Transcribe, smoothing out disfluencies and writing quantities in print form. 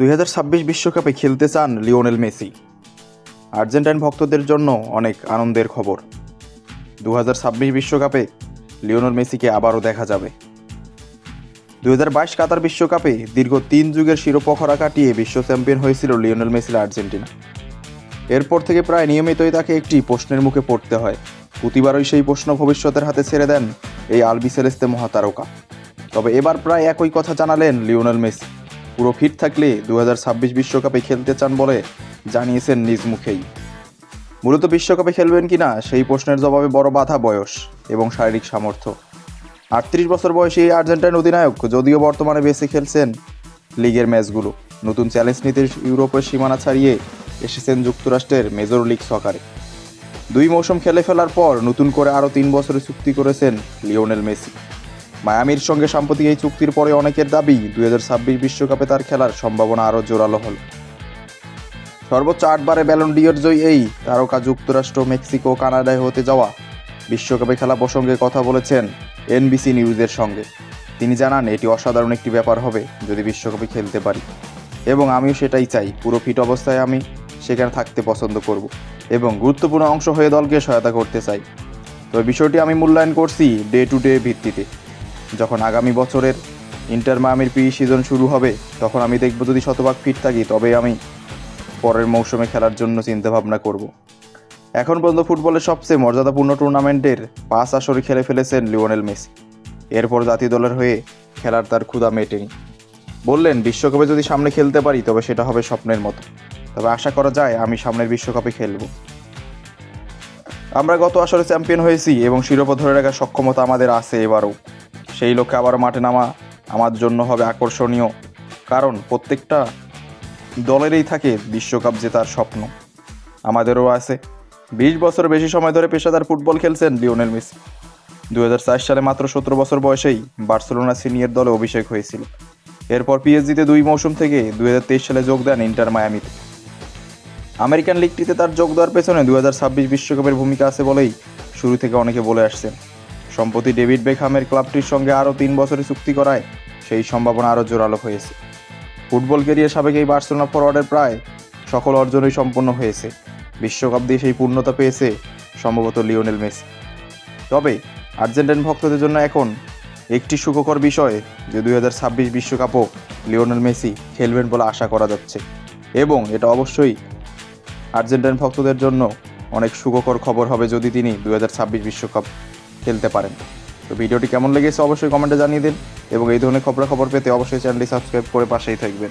2026 বিশ্বকাপে খেলতে চান লিওনেল মেসি। আর্জেন্টাইন ভক্তদের জন্য অনেক আনন্দের খবর। 2026 বিশ্বকাপে লিওনেল মেসিকে আবারও দেখা যাবে। 2022 কাতার বিশ্বকাপে দীর্ঘ 3 যুগের শিরোপা কাটিয়ে বিশ্ব চ্যাম্পিয়ন হয়েছিল লিওনেল মেসির আর্জেন্টিনা। এরপর থেকে প্রায় নিয়মিতই তাকে একটি প্রশ্নের মুখে পড়তে হয়। প্রতিবারই সেই প্রশ্ন ভবিষ্যতের হাতে ছেড়ে দেন এই আলবিসেলেস্তে মহাতারকা। তবে এবার প্রায় একই কথা জানালেন লিওনেল মেসি। পুরো ফিট থাকলে 2026 বিশ্বকাপে খেলতে চান বলে জানিয়েছেন নিজ মুখেই। মূলত বিশ্বকাপে খেলবেন কিনা সেই প্রশ্নের জবাবে বড় বাধা বয়স এবং শারীরিক সামর্থ্য। 38 বছর বয়সী এই আর্জেন্টাইন অধিনায়ক যদিও বর্তমানে বেশি খেলছেন লিগের ম্যাচগুলো, নতুন চ্যালেঞ্জ নিতে ইউরোপের সীমানা ছাড়িয়ে এসেছেন যুক্তরাষ্ট্রের মেজর লিগ সকারে। 2 মৌসুম খেলে ফেলার পর নতুন করে আরও 3 বছরের চুক্তি করেছেন লিওনেল মেসি। মায়ামির সঙ্গে সাম্প্রতিক এই চুক্তির পরে অনেকের দাবি 2026 বিশ্বকাপে তার খেলার সম্ভাবনা আরও জোরালো হল। সর্বোচ্চ 8 বারে ব্যালন ডি'র জয়ী এই তারকা যুক্তরাষ্ট্র, মেক্সিকো, কানাডায় হতে যাওয়া বিশ্বকাপে খেলা প্রসঙ্গে কথা বলেছেন এনবিসি নিউজের সঙ্গে। তিনি জানান, এটি অসাধারণ একটি ব্যাপার হবে যদি বিশ্বকাপে খেলতে পারি, এবং আমিও সেটাই চাই। পুরো ফিট অবস্থায় আমি সেখানে থাকতে পছন্দ করব এবং গুরুত্বপূর্ণ অংশ হয়ে দলকে সহায়তা করতে চাই। তবে বিষয়টি আমি মূল্যায়ন করছি ডে টু ডে ভিত্তিতে। যখন আগামী বছরের ইন্টার মায়ামির প্রি সিজন শুরু হবে তখন আমি দেখব, যদি শতভাগ ফিট থাকি তবে আমি পরের মৌসুমে খেলার জন্য চিন্তাভাবনা করব। এখন পর্যন্ত ফুটবলের সবচেয়ে মর্যাদাপূর্ণ টুর্নামেন্টের 5 আসরে খেলে ফেলেছেন লিওনেল মেসি। এরপর জাতীয় দলের হয়ে খেলার তার ক্ষুধা মেটেনি। বললেন, বিশ্বকাপে যদি সামনে খেলতে পারি তবে সেটা হবে স্বপ্নের মতো। তবে আশা করা যায় আমি সামনের বিশ্বকাপে খেলব। আমরা গত আসরে চ্যাম্পিয়ন হয়েছি এবং শিরোপা ধরে রাখার সক্ষমতা আমাদের আছে এবারও। সেই লক্ষ্যে আবারও মাঠে নামা আমার জন্য হবে আকর্ষণীয়, কারণ প্রত্যেকটা দলেরই থাকে বিশ্বকাপ জেতার স্বপ্ন। আমাদেরও আছে। 20 বছর বেশি সময় ধরে পেশাদার ফুটবল খেলছেন লিওনেল মেসি। 2004 সালে মাত্র 17 বছর বয়সেই বার্সেলোনা সিনিয়র দলে অভিষেক হয়েছিল। এরপর পিএসজিতে 2 মৌসুম থেকে 2023 সালে যোগ দেন ইন্টার মায়ামিতে। আমেরিকান লিগটিতে তার যোগ দেওয়ার পেছনে 2026 বিশ্বকাপের ভূমিকা আছে বলেই শুরু থেকে অনেকে বলে আসছেন। সম্প্রতি ডেভিড বেকহামের ক্লাবটির সঙ্গে আরও 3 বছরের চুক্তি করায় সেই সম্ভাবনা আরও জোরালো হয়েছে। ফুটবল ক্যারিয়ার সাবেক এই বার্সেলোনা ফরওয়ার্ডের প্রায় সকল অর্জনই সম্পন্ন হয়েছে। বিশ্বকাপ দিয়ে সেই পূর্ণতা পেয়েছে সম্ভবত লিওনেল মেসি। তবে আর্জেন্টাইন ভক্তদের জন্য এখন একটি সুখকর বিষয় যে 2026 বিশ্বকাপও লিওনেল মেসি খেলবেন বলে আশা করা যাচ্ছে, এবং এটা অবশ্যই আর্জেন্টাইন ভক্তদের জন্য অনেক সুখকর খবর হবে যদি তিনি 2026 বিশ্বকাপ খেলতে পারেন। তো ভিডিওটি কেমন লেগেছে অবশ্যই কমেন্টে জানিয়ে দিন, এবং এই ধরনের খবরাখবর পেতে অবশ্যই চ্যানেলটি সাবস্ক্রাইব করে পাশেই থাকবেন।